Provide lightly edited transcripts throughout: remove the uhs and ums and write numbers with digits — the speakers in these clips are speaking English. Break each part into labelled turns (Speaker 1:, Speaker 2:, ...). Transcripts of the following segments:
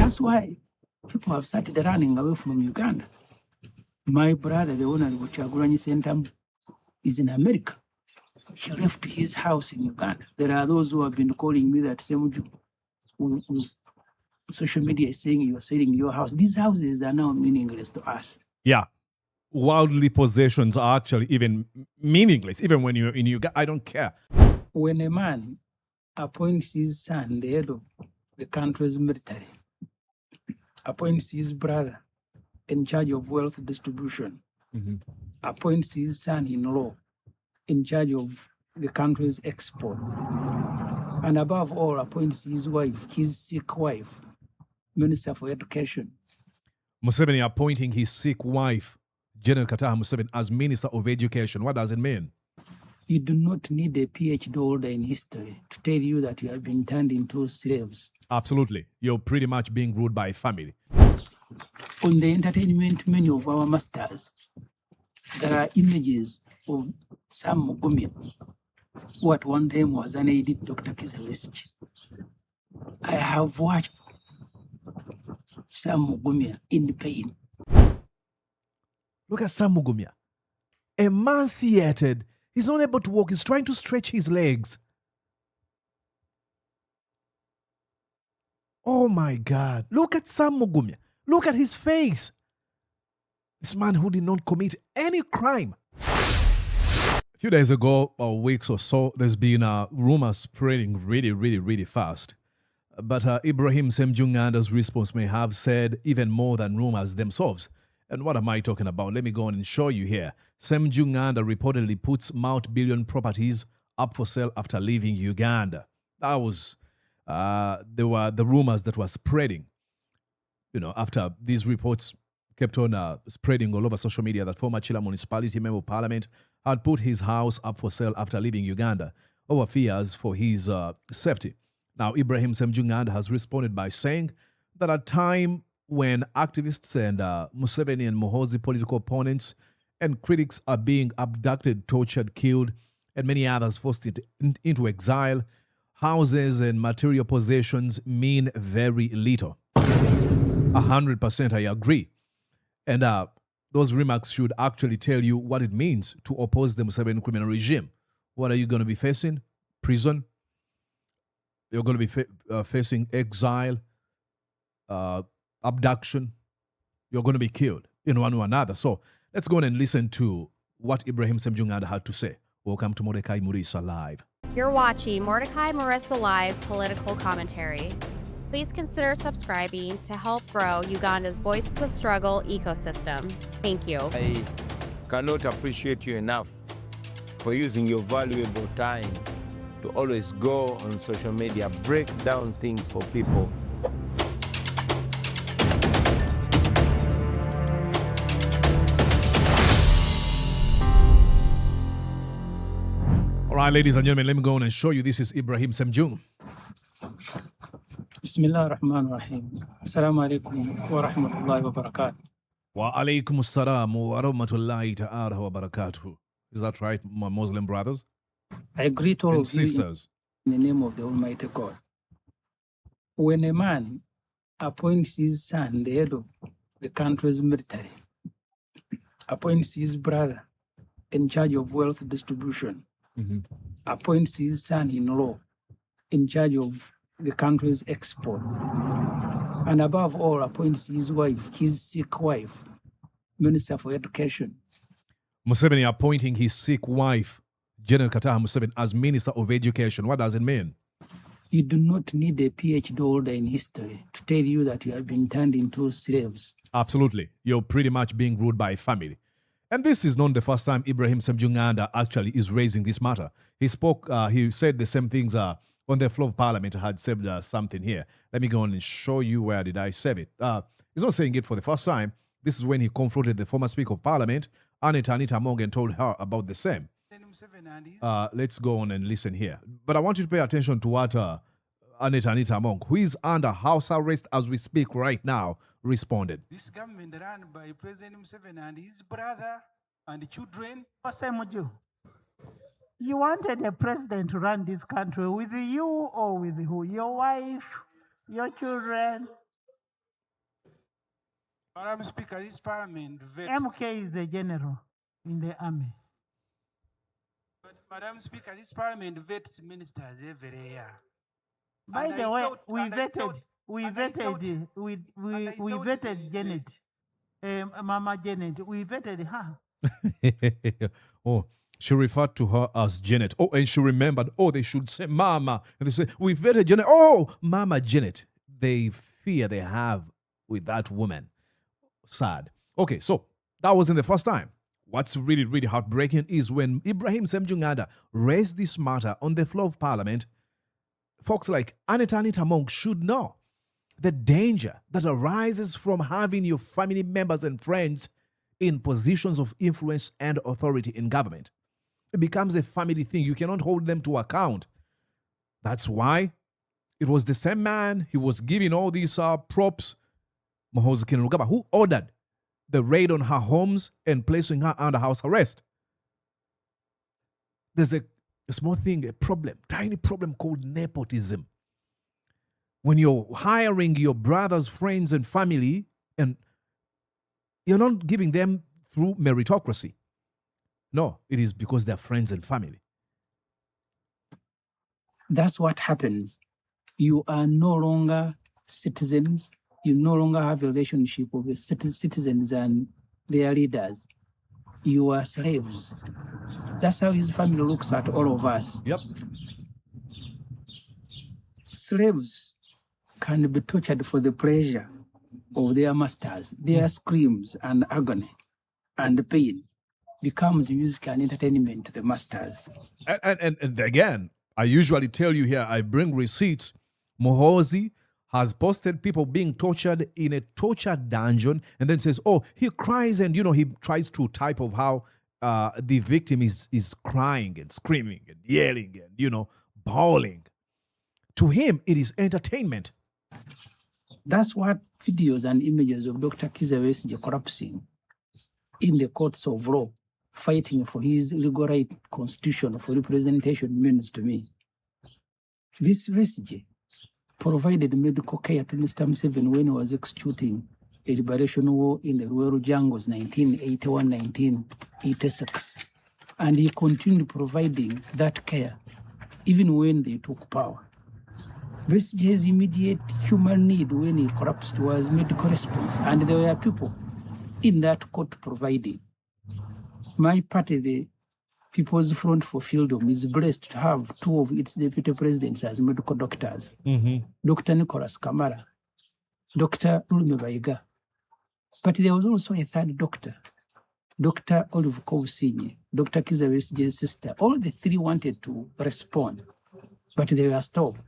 Speaker 1: That's why people have started running away from Uganda. My brother, the owner of Chagulanyi Center, is in America. He left his house in Uganda. There are those who have been calling me that Semujju, social media is saying you are selling your house. These houses are now meaningless to us.
Speaker 2: Yeah. Worldly possessions are actually even meaningless, even when you're in Uganda. I don't care.
Speaker 1: When a man appoints his son the head of the country's military, appoints his brother in charge of wealth distribution, appoints his son-in-law in charge of the country's export, and above all, appoints his wife, his sick wife, Minister for Education.
Speaker 2: Museveni appointing his sick wife, General Kataha Museveni, as Minister of Education. What does it mean?
Speaker 1: You do not need a PhD holder in history to tell you that you have been turned into slaves.
Speaker 2: Absolutely. You're pretty much being ruled by family.
Speaker 1: On the entertainment menu of our masters, there are images of Sam Mugumya, who at one time was an aide Dr. Kizabesich. I have watched Sam Mugumya in pain.
Speaker 2: Look at Sam Mugumya. Emaciated. He's not able to walk. He's trying to stretch his legs. Oh my God. Look at Sam Mugumya. Look at his face. This man who did not commit any crime. A few days ago, or weeks or so, there's been rumors spreading really fast. But Ibrahim Semujju Nganda's response may have said even more than rumors themselves. And what am I talking about? Let me go on and show you here. Semujju Nganda reportedly puts multi-billion properties up for sale after leaving Uganda. That was, there were the rumors that were spreading. You know, after these reports kept on spreading all over social media that former Kira Municipality Member of Parliament had put his house up for sale after leaving Uganda over fears for his safety. Now, Ibrahim Semujju Nganda has responded by saying that at a time when activists and Museveni and Muhoozi political opponents and critics are being abducted, tortured, killed, and many others forced into exile, houses and material possessions mean very little. 100% I agree. And those remarks should actually tell you what it means to oppose the Museveni criminal regime. What are you going to be facing? Prison. You're going to be facing exile, abduction. You're going to be killed in one or another. So let's go on and listen to what Ibrahim Semujju Nganda had to say. Welcome to Mordecai Murisa Live.
Speaker 3: You're watching Mordecai Murisa Live political commentary. Please consider subscribing to help grow Uganda's Voices of Struggle ecosystem. Thank you.
Speaker 4: I cannot appreciate you enough for using your valuable time to always go on social media, break down things for people.
Speaker 2: All right, ladies and gentlemen, let me go on and show you. This is Ibrahim Semujju.
Speaker 1: Bismillah ar-Rahman ar-Rahim. Assalamu alaikum wa rahmatullahi wa barakatuh.
Speaker 2: Wa alaikum assalam wa rahmatullahi ta'ala wa barakatuh. Is that right, my Muslim brothers?
Speaker 1: I greet all
Speaker 2: and
Speaker 1: of
Speaker 2: sisters.
Speaker 1: you in the name of the Almighty God. When a man appoints his son the head of the country's military, appoints his brother in charge of wealth distribution, appoints his son-in-law in charge of the country's export, and above all, appoints his wife, his sick wife, Minister for Education.
Speaker 2: Museveni appointing his sick wife, General Kataha Museveni, as Minister of Education. What does it mean?
Speaker 1: You do not need a PhD holder in history to tell you that you have been turned into slaves.
Speaker 2: Absolutely. You're pretty much being ruled by family. And this is not the first time Ibrahim Semujju Nganda actually is raising this matter. He said the same things on the floor of Parliament. I had said something here. Let me go on and show you where did I save it. He's not saying it for the first time. This is when he confronted the former Speaker of Parliament, Anita Among, and told her about the same. Let's go on and listen here. But I want you to pay attention to what Anita Among, who is under house arrest as we speak right now, responded.
Speaker 5: This government run by President Museveni and his brother and children. Semujju, you wanted a president to run this country with you or with who? Your wife, your children? Madam Speaker, this parliament vets.
Speaker 6: MK is the general in the army.
Speaker 5: But Madam Speaker, this parliament vets ministers every year.
Speaker 6: By
Speaker 5: And
Speaker 6: the
Speaker 5: I
Speaker 6: way,
Speaker 5: thought-
Speaker 6: we
Speaker 5: and I
Speaker 6: vetted,
Speaker 5: thought-
Speaker 6: we
Speaker 5: and I
Speaker 6: vetted,
Speaker 5: thought-
Speaker 6: we
Speaker 5: and I thought
Speaker 6: vetted
Speaker 5: there is
Speaker 6: Janet, Mama Janet. We vetted her.
Speaker 2: Oh, she referred to her as Janet. Oh, and she remembered, oh, they should say Mama. And they say, we vetted Janet. Oh, Mama Janet. They fear they have with that woman. Sad. Okay, so that wasn't the first time. What's really, really heartbreaking is when Ibrahim Semujju Nganda raised this matter on the floor of Parliament, folks like Anita Monk should know the danger that arises from having your family members and friends in positions of influence and authority in government. It becomes a family thing. You cannot hold them to account. That's why it was the same man, he was giving all these props, Muhoozi Kainerugaba, who ordered the raid on her homes and placing her under house arrest. There's a small thing, a problem, tiny problem called nepotism. When you're hiring your brothers, friends, and family, and you're not giving them through meritocracy. No, it is because they're friends and family.
Speaker 1: That's what happens. You are no longer citizens. You no longer have a relationship with citizens and their leaders. You are slaves. That's how his family looks at all of us.
Speaker 2: Yep.
Speaker 1: Slaves can be tortured for the pleasure of their masters. Their screams and agony and pain becomes music and entertainment to the masters.
Speaker 2: And again, I usually tell you here, I bring receipts. Muhoozi has posted people being tortured in a torture dungeon and then says, oh, he cries and, he tries to type of how the victim is crying and screaming and yelling and, bawling. To him, it is entertainment.
Speaker 1: That's what videos and images of Dr. Kizza Besigye collapsing in the courts of law, fighting for his legal right constitution for representation means to me. This Besigye provided medical care to Mr. Museveni when he was executing a liberation war in the rural jungles 1981-1986. And he continued providing that care even when they took power. Besigye's immediate human need when he collapsed was medical response, and there were people in that court providing. My party, the People's Front for Freedom, is blessed to have two of its deputy presidents as medical doctors, Dr. Nicholas Kamara, Dr. Lume Baiga. But there was also a third doctor, Dr. Olive Kousinye, Dr. Kizza Besigye's sister. All the three wanted to respond, but they were stopped.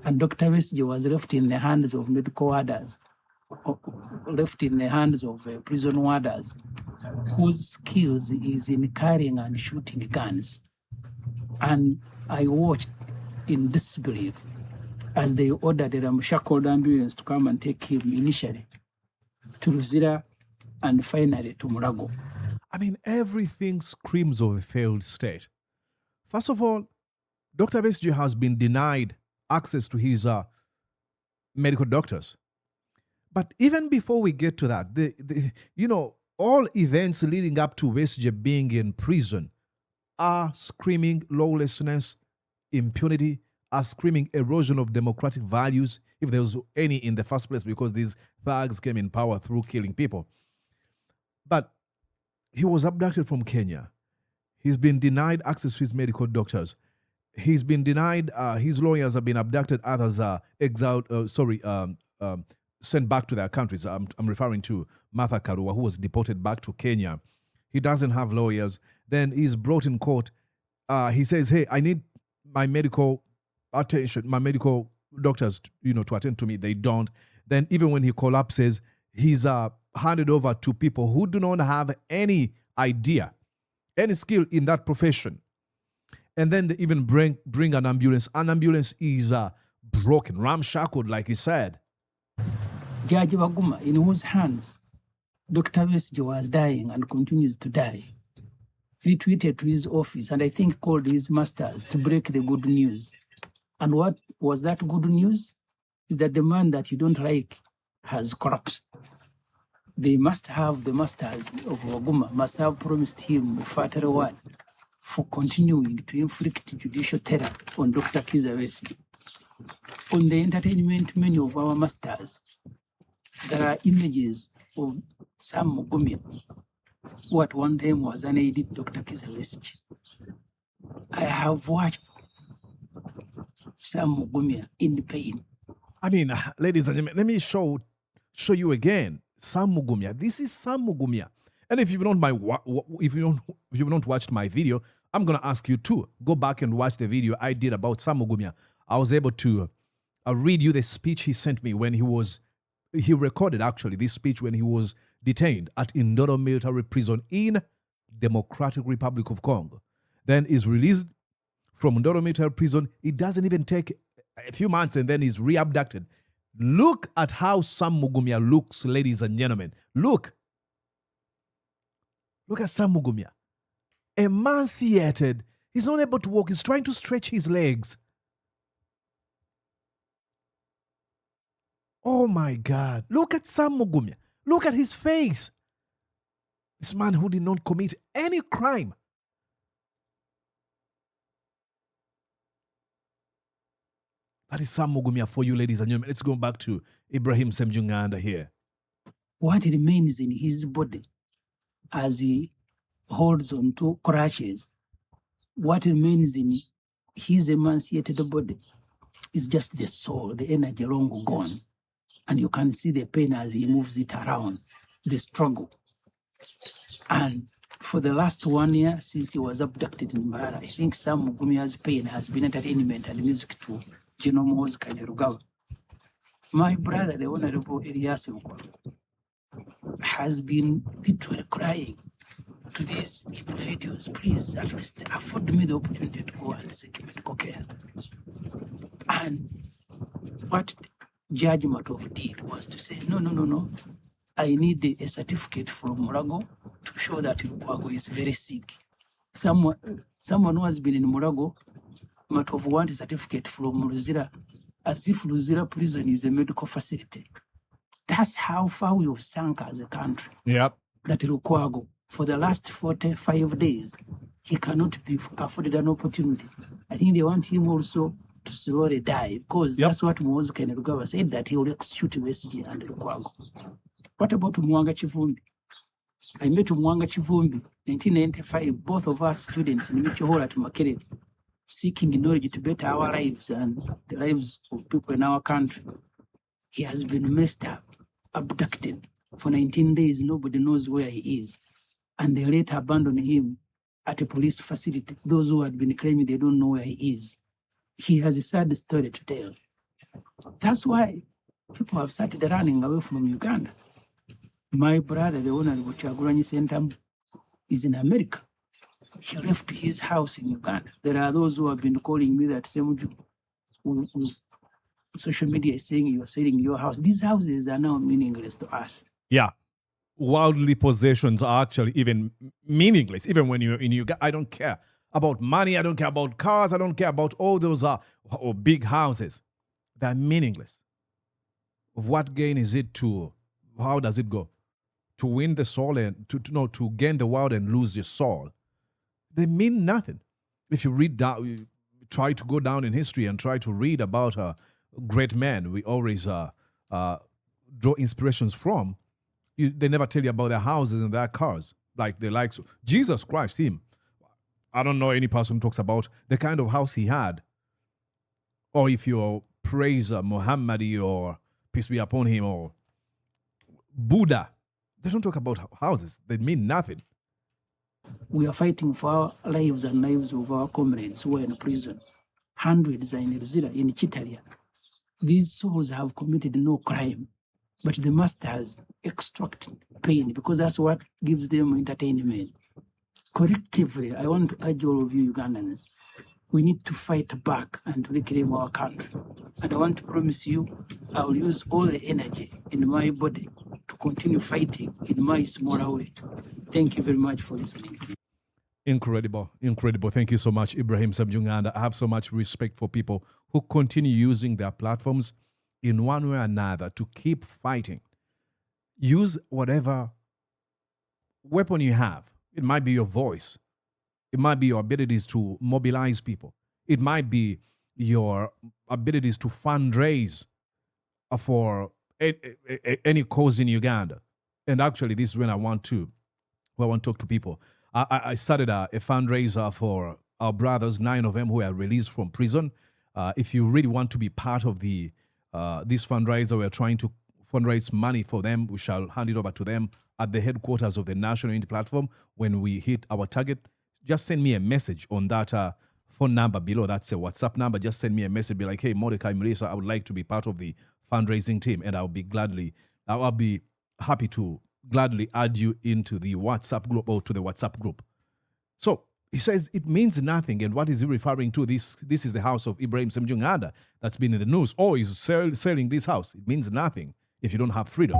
Speaker 1: And Dr. Besigye was left in the hands of medical warders, left in the hands of prison warders, whose skills is in carrying and shooting guns. And I watched in disbelief as they ordered a ramshackled ambulance to come and take him initially to Luzira and finally to Mulago.
Speaker 2: I mean, everything screams of a failed state. First of all, Dr. Besigye has been denied access to his medical doctors. But even before we get to that, all events leading up to Besigye being in prison are screaming lawlessness, impunity, are screaming erosion of democratic values, if there was any in the first place, because these thugs came in power through killing people. But he was abducted from Kenya. He's been denied access to his medical doctors. He's been denied, his lawyers have been abducted, others are exiled, sent back to their countries. I'm referring to Martha Karua, who was deported back to Kenya. He doesn't have lawyers. Then he's brought in court. He says, hey, I need my medical attention, my medical doctors, to attend to me. They don't. Then even when he collapses, he's handed over to people who do not have any idea, any skill in that profession. And then they even bring an ambulance. An ambulance is broken, ramshackled, like he said.
Speaker 1: Judge Baguma, in whose hands Dr. Besigye was dying and continues to die, retweeted to his office and I think called his masters to break the good news. And what was that good news? Is that the man that you don't like has collapsed. they must have, the masters of Waguma must have promised him a further reward for continuing to inflict judicial terror on Dr. Kizza Besigye. On the entertainment menu of our masters, there are images of Sam Mugumya, who at one time was an aide Dr. Kizza Besigye. I have watched Sam Mugumya in pain.
Speaker 2: I mean, ladies and gentlemen, let me show you again. Sam Mugumya. This is Sam Mugumya. And if you don't watched my video, I'm gonna ask you to go back and watch the video I did about Sam Mugumya. I was able to read you the speech he sent me when he recorded actually this speech when he was detained at Indoro military prison in Democratic Republic of Congo. Then is released from Indoro military prison. It doesn't even take a few months and then he's re-abducted. Look at how Sam Mugumya looks, ladies and gentlemen. Look at Sam Mugumya. Emaciated. He's not able to walk. He's trying to stretch his legs. Oh my God. Look at Sam Mugumya. Look at his face. This man who did not commit any crime. That is Sam Mugumya for you, ladies and gentlemen. Let's go back to Ibrahim Semujju Nganda here.
Speaker 1: What remains in his body as he holds on to crutches, what remains in his emaciated body is just the soul, the energy long gone. And you can see the pain as he moves it around, the struggle. And for the last 1 year since he was abducted in Mbarara, I think Sam Mugumya's pain has been entertainment and music to Genomo's Kainerugaba. My brother, the Honorable Elias Mukwa, has been literally crying to these videos. Please, at least afford me the opportunity to go and seek medical care. And what Judge Matov did was to say, no. I need a certificate from Murago to show that Lukwago is very sick. Someone who has been in Murago might have wanted a certificate from Luzira, as if Luzira prison is a medical facility. That's how far we have sunk as a country.
Speaker 2: Yep.
Speaker 1: That Lukwago, for the last 45 days, he cannot be afforded an opportunity. I think they want him also to slowly die, because that's what Muhoozi Kainerugaba said, that he will execute Besigye and Lukwago. What about Mwanga Chivumbi? I met Mwanga Chivumbi, 1995, both of us students in Mitchell Hall at Makerere, seeking knowledge to better our lives and the lives of people in our country. He has been messed up, abducted. For 19 days, nobody knows where he is. And they later abandoned him at a police facility. Those who had been claiming they don't know where he is. He has a sad story to tell. That's why people have started running away from Uganda. My brother, the Honorable Kyagulanyi Ssentamu, is in America. He left his house in Uganda. There are those who have been calling me that Semujju, social media is saying you are selling your house. These houses are now meaningless to us.
Speaker 2: Yeah. Worldly possessions are actually even meaningless. Even when you're in Uganda, I don't care about money. I don't care about cars. I don't care about all those or big houses. They're meaningless. Of what gain is it to, how does it go? To win the soul and to gain the world and lose your soul. They mean nothing. If you read down, you try to go down in history and try to read about great men we always draw inspirations from. They never tell you about their houses and their cars, like the likes of Jesus Christ, him. I don't know any person who talks about the kind of house he had. Or if you praise Muhammad or peace be upon him or Buddha, they don't talk about houses. They mean nothing.
Speaker 1: We are fighting for our lives and lives of our comrades who are in prison. Hundreds are in Luzira, in Chitalia. These souls have committed no crime, but the masters extract pain because that's what gives them entertainment. Collectively, I want to urge all of you Ugandans, we need to fight back and reclaim our country. And I want to promise you, I will use all the energy in my body to continue fighting in my smaller way. Thank you very much for listening.
Speaker 2: Incredible. Thank you so much, Ibrahim Semujju Nganda. I have so much respect for people who continue using their platforms in one way or another to keep fighting. use whatever weapon you have. It might be your voice. It might be your abilities to mobilize people. It might be your abilities to fundraise for any cause in Uganda. And actually, this is when I want to talk to people. I started a fundraiser for our brothers, 9 of them who are released from prison. If you really want to be part of this fundraiser, we're trying to fundraise money for them. We shall hand it over to them at the headquarters of the National Unity Platform when we hit our target. Just send me a message on that phone number below. That's a WhatsApp number. Just send me a message. Be like, hey, Mordecai Murisa, I would like to be part of the fundraising team, and I'll be happy to gladly add you into the WhatsApp group or to the WhatsApp group. So he says it means nothing. And what is he referring to? This is the house of Ibrahim Semujju Nganda that's been in the news. Oh, he's selling this house. It means nothing if you don't have freedom.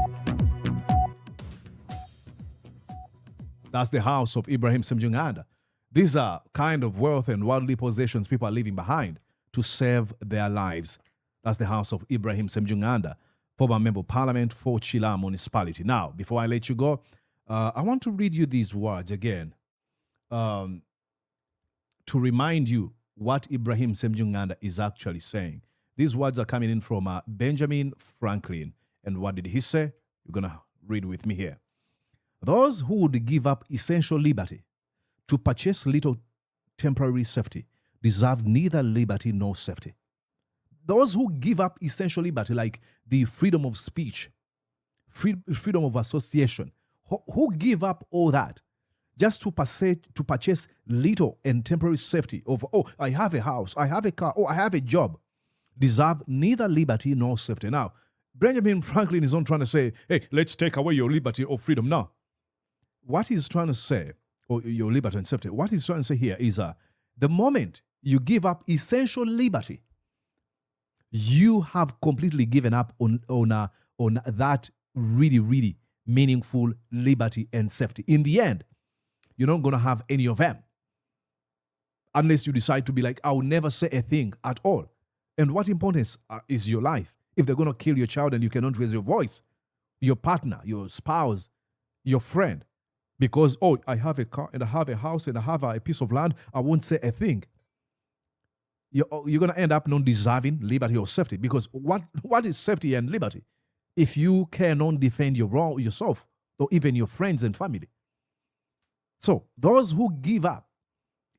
Speaker 2: That's the house of Ibrahim Semujju Nganda. These are kind of wealth and worldly possessions people are leaving behind to save their lives. That's the house of Ibrahim Semujju Nganda, former member of parliament for Kira Municipality. Now, before I let you go, I want to read you these words again to remind you what Ibrahim Semujju Nganda is actually saying. These words are coming in from Benjamin Franklin. And what did he say? You're going to read with me here. Those who would give up essential liberty to purchase little temporary safety deserve neither liberty nor safety. Those who give up essential liberty, like the freedom of speech, freedom of association, who give up all that just to purchase little and temporary safety of, oh, I have a house, I have a car, oh, I have a job, deserve neither liberty nor safety. Now, Benjamin Franklin is not trying to say, hey, let's take away your liberty or freedom. No. What he's trying to say, or your liberty and safety, what he's trying to say here is the moment you give up essential liberty, you have completely given up on that really, really meaningful liberty and safety. In the end, you're not going to have any of them unless you decide to be like, I'll never say a thing at all. And what importance is your life? If they're going to kill your child and you cannot raise your voice, your partner, your spouse, your friend, because, oh, I have a car and I have a house and I have a piece of land, I won't say a thing. You're going to end up not deserving liberty or safety, because what is safety and liberty if you cannot defend yourself or even your friends and family? So those who give up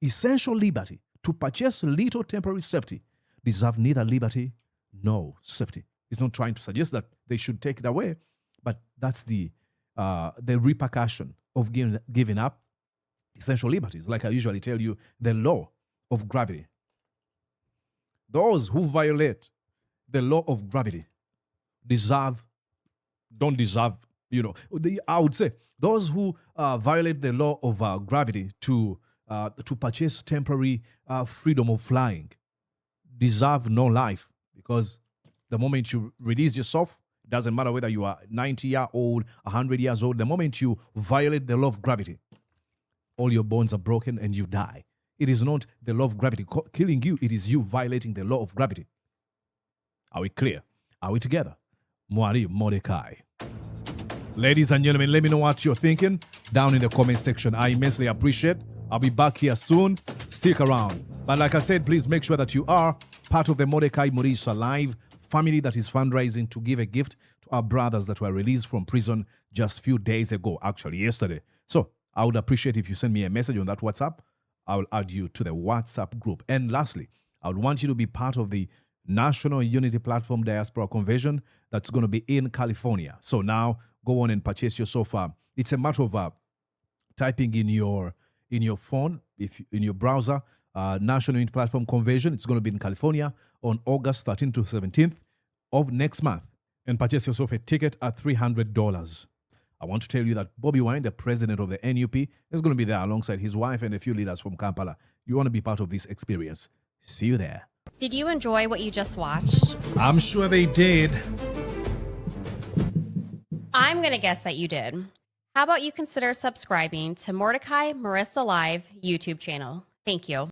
Speaker 2: essential liberty to purchase little temporary safety deserve neither liberty nor safety. He's not trying to suggest that they should take it away, but that's the repercussion of giving up essential liberties. Like I usually tell you, the law of gravity. Those who violate the law of gravity don't deserve, I would say, those who violate the law of gravity to purchase temporary freedom of flying deserve no life, because the moment you release yourself, it doesn't matter whether you are 90 years old, 100 years old, the moment you violate the law of gravity, all your bones are broken and you die. It is not the law of gravity killing you, it is you violating the law of gravity. Are we clear? Are we together? Mwari Mordecai. Ladies and gentlemen, let me know what you're thinking down in the comment section. I immensely appreciate. I'll be back here soon. Stick around. But like I said, please make sure that you are part of the Mordecai Murisa Live family that is fundraising to give a gift to our brothers that were released from prison just a few days ago, actually yesterday. So I would appreciate if you send me a message on that WhatsApp. I will add you to the WhatsApp group. And lastly, I would want you to be part of the National Unity Platform Diaspora Convention that's going to be in California. So now go on and purchase yourself. It's a matter of typing in your phone, in your browser, National Unity Platform Convention. It's going to be in California on August 13th to 17th of next month. And purchase yourself a ticket at $300. I want to tell you that Bobby Wine, the president of the NUP, is going to be there alongside his wife and a few leaders from Kampala. You want to be part of this experience. See you there.
Speaker 3: Did you enjoy what you just watched?
Speaker 2: I'm sure they did.
Speaker 3: I'm going to guess that you did. How about you consider subscribing to Mordecai Murisa Live YouTube channel? Thank you.